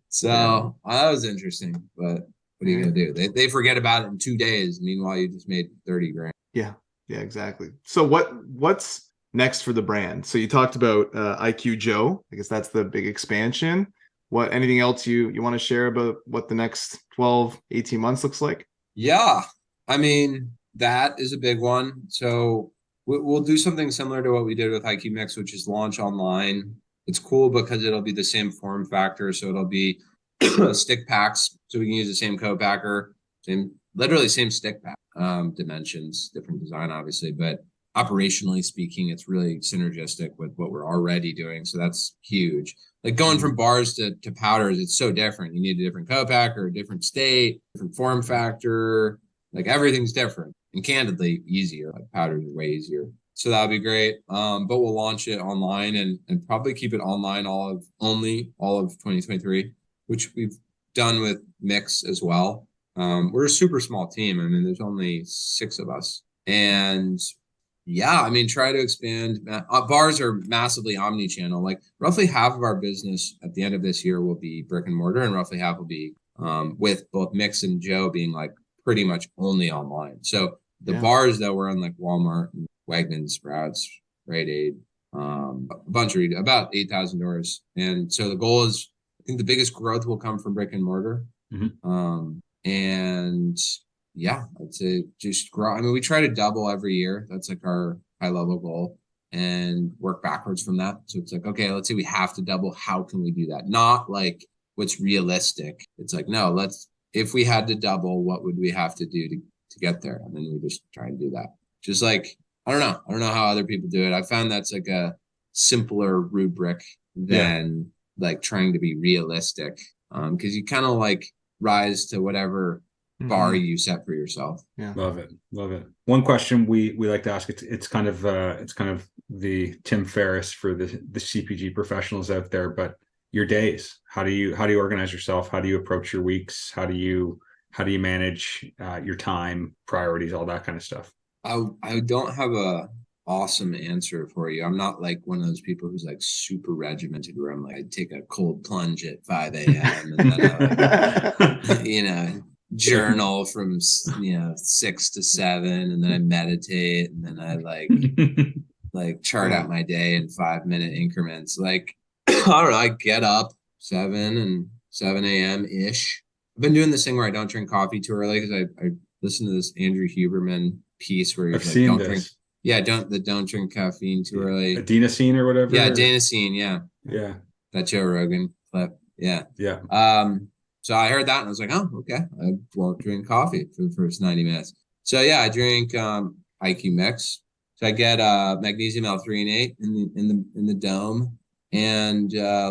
so that was interesting, but what are you going to do? They forget about it in 2 days. Meanwhile, you just made 30 grand. Yeah, exactly. So what's next for the brand? So you talked about IQ Joe. I guess that's the big expansion. Anything else you want to share about what the next 12, 18 months looks like? Yeah. I mean, that is a big one. So we'll do something similar to what we did with IQ Mix, which is launch online. It's cool because it'll be the same form factor. So it'll be stick packs. So we can use the same co-packer, literally same stick pack, dimensions, different design, obviously, but operationally speaking, it's really synergistic with what we're already doing. So that's huge. Like going from bars to powders, it's so different. You need a different co-packer, a different state, different form factor, like everything's different and candidly easier. Like powders are way easier. So that'll be great. But we'll launch it online and probably keep it online all of 2023, which we've done with Mix as well. We're a super small team. I mean, there's only 6 of us. And yeah, I mean, try to expand. Bars are massively omni-channel. Like roughly half of our business at the end of this year will be brick and mortar, and roughly half will be with both Mix and Joe being like pretty much only online. So the bars that were on like Walmart, and Wegmans, Sprouts, Rite Aid, a bunch of about 8,000 doors. And so the goal is, I think the biggest growth will come from brick and mortar. And yeah, I'd say just grow. I mean, we try to double every year. That's like our high level goal, and work backwards from that. So it's like, okay, let's say we have to double. How can we do that? Not like what's realistic. It's like, no, if we had to double, what would we have to do to get there? And then we just try and do that. Just like, I don't know how other people do it. I found that's like a simpler rubric than like trying to be realistic. Because you kind of like rise to whatever bar you set for yourself. Love it. One question we like to ask, it's kind of the Tim Ferriss for the CPG professionals out there, but your days, how do you organize yourself? How do you approach your weeks? How do you manage your time, priorities, all that kind of stuff? I don't have a awesome answer for you. I'm not like one of those people who's like super regimented where I'm like, I take a cold plunge at 5 a.m. and then journal from 6 to 7, and then I meditate, and then I like chart out my day in 5-minute increments. Like I don't know, I get up 7 a.m. ish. I've been doing this thing where I don't drink coffee too early because I listened to this Andrew Huberman piece where he's I've like, seen don't this. drink. Yeah, don't drink caffeine too early. Adenosine or whatever. Yeah, adenosine. Yeah, Yeah. that Joe Rogan clip. Yeah. Yeah. So I heard that and I was like, oh, okay. I won't drink coffee for the first 90 minutes. So yeah, I drink IQ Mix. So I get magnesium L-threonate in the dome, and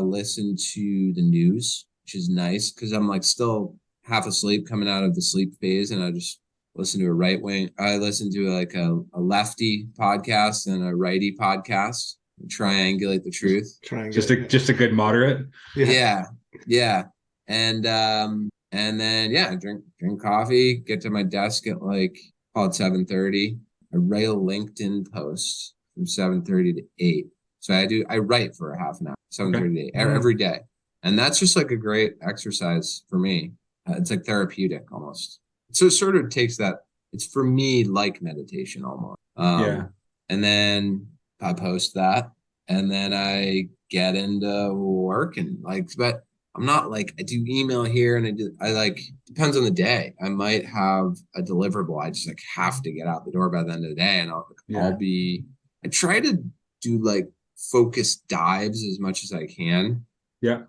listen to the news, which is nice because I'm like still half asleep coming out of the sleep phase, and I just listen to I listen to like a lefty podcast and a righty podcast, triangulate the truth. Just a good moderate. Yeah. And then drink coffee, get to my desk at like call it 7:30. I write a LinkedIn post from 7:30 to 8. So I write for a half an hour, 7:30 to 8 every day. And that's just like a great exercise for me. It's like therapeutic almost. So it sort of takes that, it's for me like meditation almost. And then I post that, and then I get into work, and but I'm not like, I do email here, and depends on the day. I might have a deliverable. I just like have to get out the door by the end of the day, and I try to do like focused dives as much as I can. Yeah.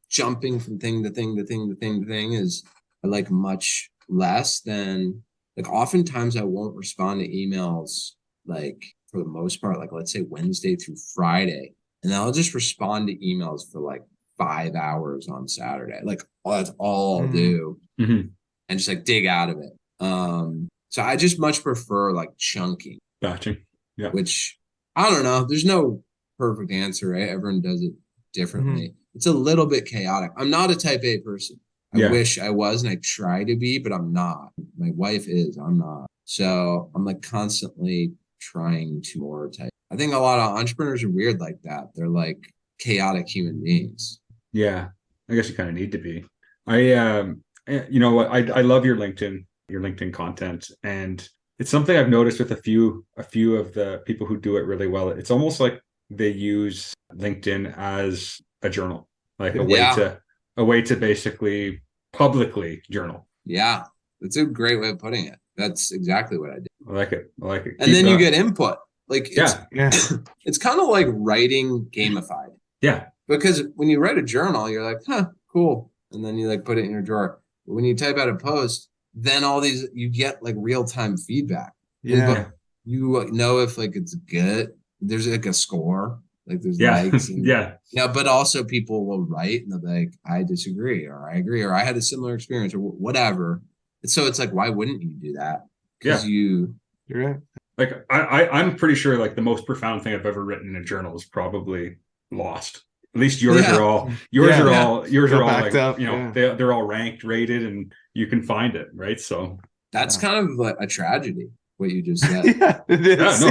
Jumping from thing to thing to thing to thing to thing is I like much less than like oftentimes I won't respond to emails like for the most part, like let's say Wednesday through Friday, and I'll just respond to emails for like 5 hours on Saturday. Like that's all I'll do, and just like dig out of it. So I just much prefer like chunking. Gotcha. Yeah. Which I don't know. There's no perfect answer, right? Everyone does it differently. It's a little bit chaotic. I'm not a type A person. I wish I was, and I try to be, but I'm not. My wife is. I'm not. So I'm like constantly trying to more type. I think a lot of entrepreneurs are weird like that. They're like chaotic human beings. Yeah, I guess you kind of need to be. I love your LinkedIn content, and it's something I've noticed with a few of the people who do it really well. It's almost like they use LinkedIn as a journal, like a way to basically publicly journal. Yeah, that's a great way of putting it. That's exactly what I did. I like it. And then you get input. Like it's kind of like writing gamified. Yeah. Because when you write a journal, you're like, huh, cool. And then you like put it in your drawer. But when you type out a post, then you get like real-time feedback. Yeah. You know if like it's good. There's like a score. Like there's likes. And, but also people will write and they'll be like, I disagree, or I agree, or I had a similar experience, or whatever. And so it's like, why wouldn't you do that? Because you're right. Like I'm pretty sure like the most profound thing I've ever written in a journal is probably lost. At least yours are all like up, they're all ranked, rated, and you can find it, right? So that's kind of like a tragedy what you just said. It is.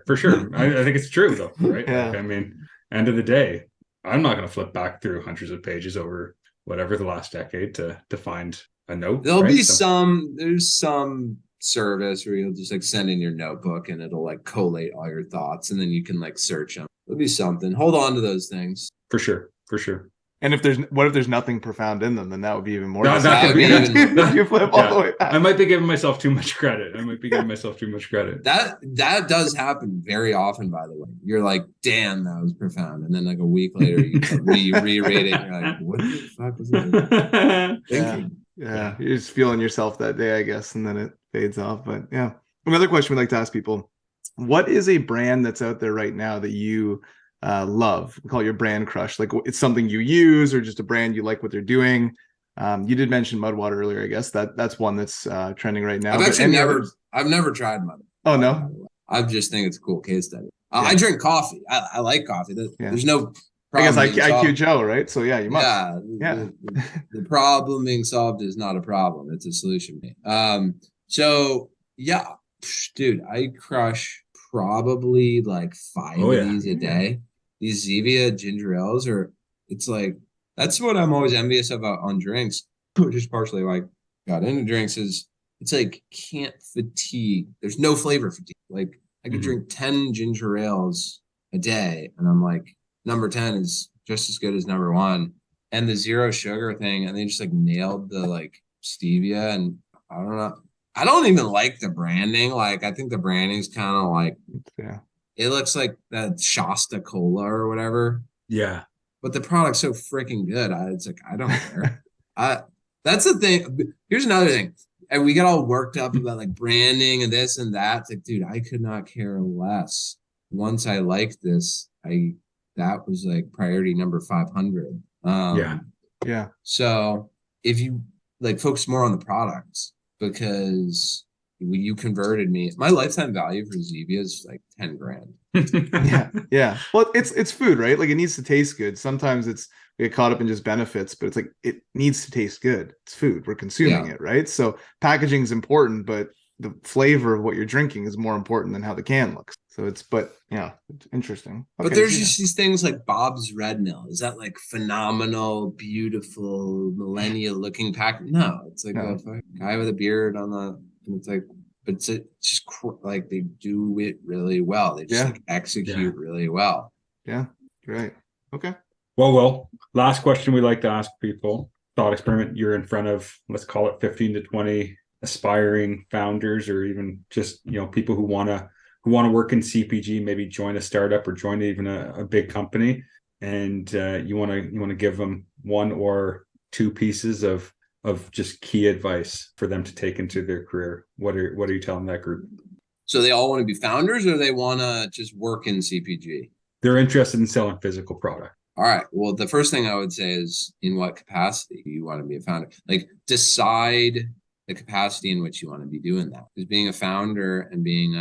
For sure. I think it's true though, right? Yeah. Like, I mean, end of the day, I'm not going to flip back through hundreds of pages over whatever the last decade to find a note. There'll be there's some service where you'll just like send in your notebook and it'll like collate all your thoughts, and then you can like search them. There'll be something. Hold on to those things. For sure. And if there's nothing profound in them, then that would be even more. That could be even you flip all the way back. I might be giving myself too much credit. That does happen very often, by the way. You're like, damn, that was profound. And then like a week later, you reread it. And you're like, what the fuck was I thinking? Yeah. You're just feeling yourself that day, I guess, and then it fades off. But yeah. Another question we like to ask people: what is a brand that's out there right now that you love? We call it your brand crush. Like it's something you use, or just a brand you like what they're doing. You did mention Mudwater earlier. I guess that's one that's trending right now. I've never tried Mudwater. Oh no, I just think it's a cool case study. I drink coffee. I like coffee. There's no I guess IQ Joe, right? So yeah, you must. The problem being solved is not a problem; it's a solution. So yeah, dude, I crush probably like 5 of these a day. These Zevia ginger ales it's like, that's what I'm always envious of on drinks, which is partially like got into drinks is it's like can't fatigue. There's no flavor fatigue. Like I could Mhm. drink 10 ginger ales a day, and I'm like, number 10 is just as good as number one. And the zero sugar thing, and they just like nailed the like stevia, and I don't know. I don't even like the branding. Like I think the branding's kind of like Yeah. it looks like that Shasta Cola or whatever. Yeah. But the product's so freaking good. It's like I don't care. I That's the thing. Here's another thing. And we got all worked up about like branding and this and that. It's like, dude, I could not care less. Once I liked this, that was like priority number 500. Yeah. Yeah. So if you like focus more on the products, because you converted me, my lifetime value for Zevia is like 10 grand. Yeah. Yeah. Well, it's food, right? Like it needs to taste good. Sometimes we get caught up in just benefits, but it's like it needs to taste good. It's food. We're consuming Yeah. it, right? So packaging is important, but the flavor of what you're drinking is more important than how the can looks. So it's interesting. But Okay, there's so just these things like Bob's Red Mill. Is that like phenomenal, beautiful, millennial looking pack? No, it's like No. a fucking guy with a beard and it's like, but it's just like they do it really well. They just Yeah. like execute really well. Yeah. Right. Okay. Well, last question we like to ask people. Thought experiment. You're in front of, let's call it 15 to 20 aspiring founders, or even just, people who want to work in CPG, maybe join a startup or join even a big company. And you want to give them one or two pieces of just key advice for them to take into their career. What are you telling that group? So they all want to be founders, or they want to just work in CPG? They're interested in selling physical product. All right. Well, the first thing I would say is in what capacity you want to be a founder. Like decide the capacity in which you want to be doing that. Because being a founder and being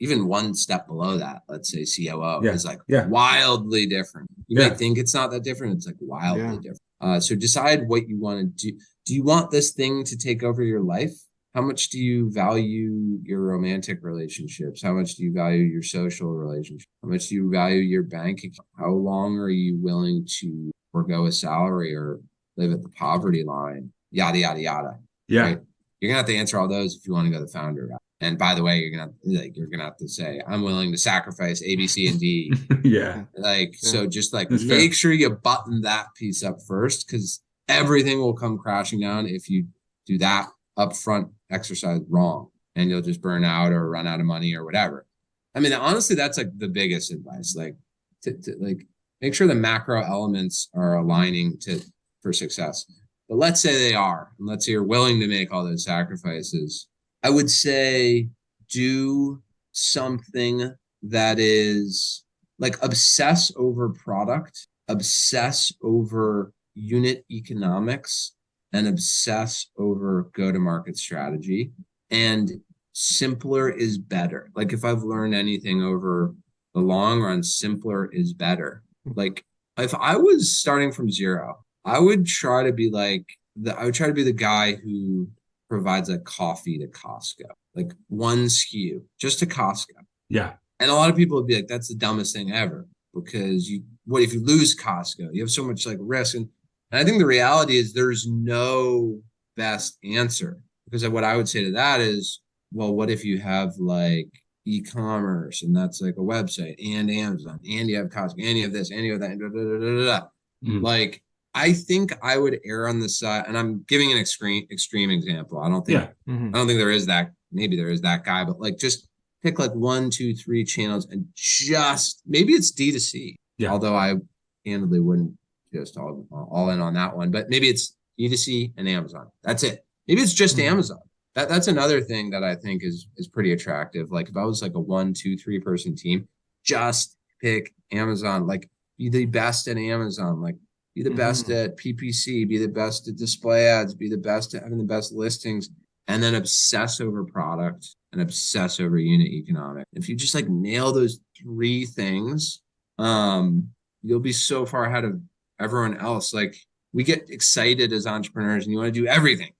even one step below that, let's say COO, is like wildly different. You may think it's not that different. It's like wildly different. So decide what you want to do. Do you want this thing to take over your life? How much do you value your romantic relationships? How much do you value your social relationships? How much do you value your bank account? How long are you willing to forego a salary or live at the poverty line? Yada, yada, yada. Yeah. Right? You're going to have to answer all those if you want to go the founder route. And by the way, you're going to have to say, I'm willing to sacrifice A, B, C, and D. So just like That's make fair. sure you button that piece up first, because everything will come crashing down if you do that upfront exercise wrong, and you'll just burn out or run out of money or whatever. I mean, honestly, that's like the biggest advice. Like to like make sure the macro elements are aligning for success. But let's say they are, and let's say you're willing to make all those sacrifices. I would say do something that is like obsess over product, obsess over unit economics, and obsess over go-to-market strategy. And simpler is better. Like if I've learned anything over the long run, simpler is better. Like if I was starting from zero, I would try to be the guy who provides like coffee to Costco, like one SKU, just to Costco. Yeah. And a lot of people would be like, that's the dumbest thing ever, because what if you lose Costco? You have so much like risk. And I think the reality is there's no best answer, because what I would say to that is, well, what if you have like e-commerce, and that's like a website and Amazon, and you have Costco, and you have this, and you have that, Like, I think I would err on the side, and I'm giving an extreme example. I don't think there is that. Maybe there is that guy, but like just pick like 1, 2, 3 channels, and just maybe it's D2C. Yeah. Although I candidly wouldn't just all in on that one, but maybe it's D2C and Amazon. That's it. Maybe it's just Amazon. That's another thing that I think is pretty attractive. Like if I was like a 1, 2, 3 person team, just pick Amazon. Like be the best at Amazon. Like be the best at PPC. Be the best at display ads. Be the best at having the best listings. And then obsess over product and obsess over unit economics. If you just like nail those 3 things, you'll be so far ahead of everyone else. Like we get excited as entrepreneurs and you want to do everything.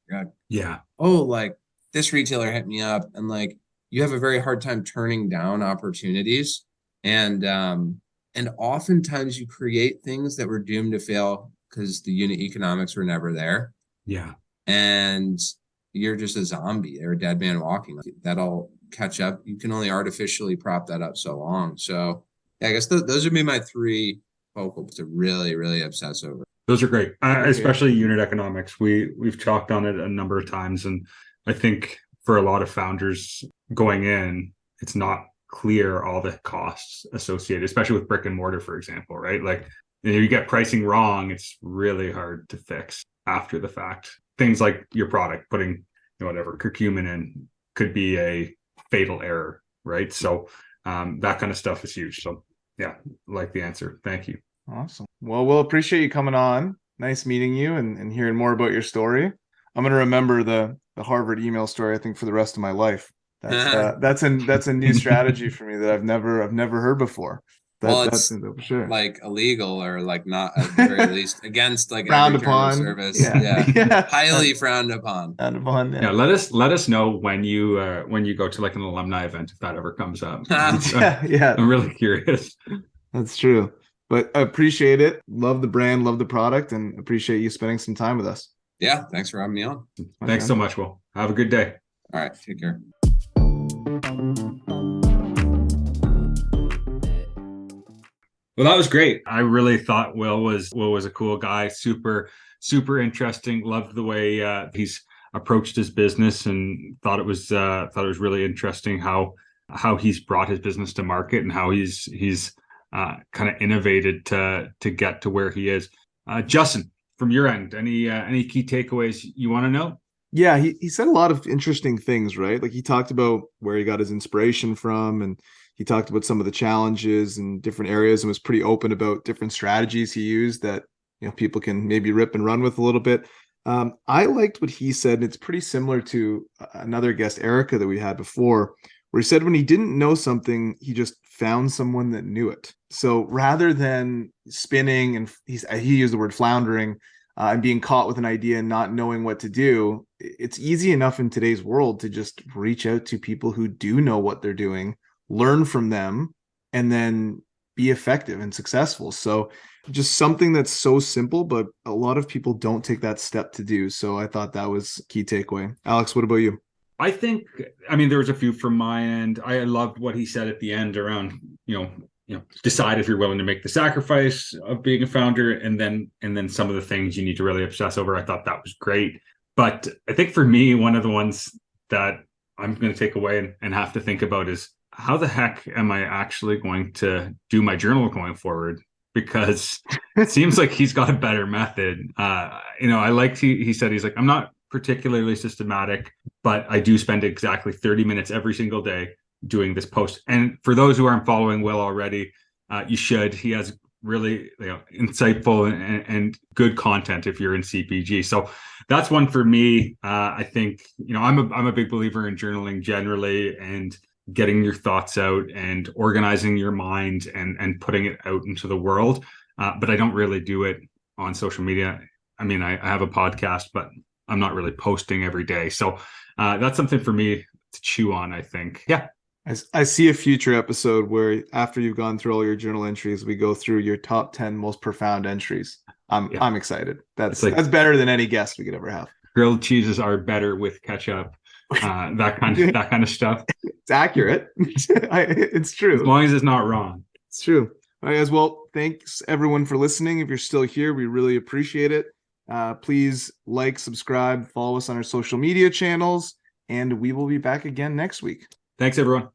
Oh, like this retailer hit me up, and like you have a very hard time turning down opportunities. And oftentimes you create things that were doomed to fail because the unit economics were never there. Yeah. And you're just a zombie or a dead man walking. Like, that'll catch up. You can only artificially prop that up so long. So yeah, I guess those would be my three focal to really, really obsess over. Those are great, Okay. especially unit economics. We've talked on it a number of times, and I think for a lot of founders going in, it's not clear all the costs associated, especially with brick and mortar, for example, right? Like, you get pricing wrong, it's really hard to fix after the fact. Things like your product, putting whatever curcumin in could be a fatal error, right? So that kind of stuff is huge. So yeah, like the answer. Thank you. Awesome. Well, we'll appreciate you coming on. Nice meeting you and hearing more about your story. I'm going to remember the Harvard email story, I think, for the rest of my life. That's a new strategy for me that I've never heard before. It's for sure. like illegal or like not at the very least against like Frowned every term of upon. service. Yeah. Yeah. Highly frowned upon. Frowned upon. Yeah, let us know when you go to like an alumni event, if that ever comes up. Yeah. I'm really curious. That's true. But I appreciate it. Love the brand, love the product, and appreciate you spending some time with us. Yeah, thanks for having me on. Thanks so much, Will. Have a good day. All right, take care. Well, that was great. I really thought Will was a cool guy. Super interesting. Loved the way he's approached his business, and thought it was really interesting how he's brought his business to market and how he's kind of innovated to get to where he is. Justin, from your end, any key takeaways you want to know? Yeah, he said a lot of interesting things, right? Like, he talked about where he got his inspiration from, and he talked about some of the challenges in different areas, and was pretty open about different strategies he used that people can maybe rip and run with a little bit. I liked what he said, and it's pretty similar to another guest, Erica, that we had before, where he said when he didn't know something, he just found someone that knew it. So rather than spinning, and he used the word floundering, and being caught with an idea and not knowing what to do, it's easy enough in today's world to just reach out to people who do know what they're doing, learn from them, and then be effective and successful. So just something that's so simple, but a lot of people don't take that step to do. So I thought that was a key takeaway. Alex, what about you? I think, there was a few from my end. I loved what he said at the end around, decide if you're willing to make the sacrifice of being a founder, and then some of the things you need to really obsess over. I thought that was great. But I think for me, one of the ones that I'm going to take away and have to think about is, how the heck am I actually going to do my journal going forward? Because it seems like he's got a better method. I liked he said, he's like, I'm not particularly systematic, but I do spend exactly 30 minutes every single day doing this post. And for those who aren't following Will already, you should. He has really insightful and good content if you're in CPG. So that's one for me. I think I'm a big believer in journaling generally, and getting your thoughts out and organizing your mind and putting it out into the world. But I don't really do it on social media. I have a podcast, but I'm not really posting every day. So that's something for me to chew on, I think. Yeah. I see a future episode where, after you've gone through all your journal entries, we go through your top 10 most profound entries. I'm excited. That's better than any guest we could ever have. Grilled cheeses are better with ketchup. That kind of stuff. It's accurate. It's true. As long as it's not wrong. It's true. All right, guys. Well, thanks everyone for listening. If you're still here, we really appreciate it. Please like, subscribe, follow us on our social media channels, and we will be back again next week. Thanks, everyone.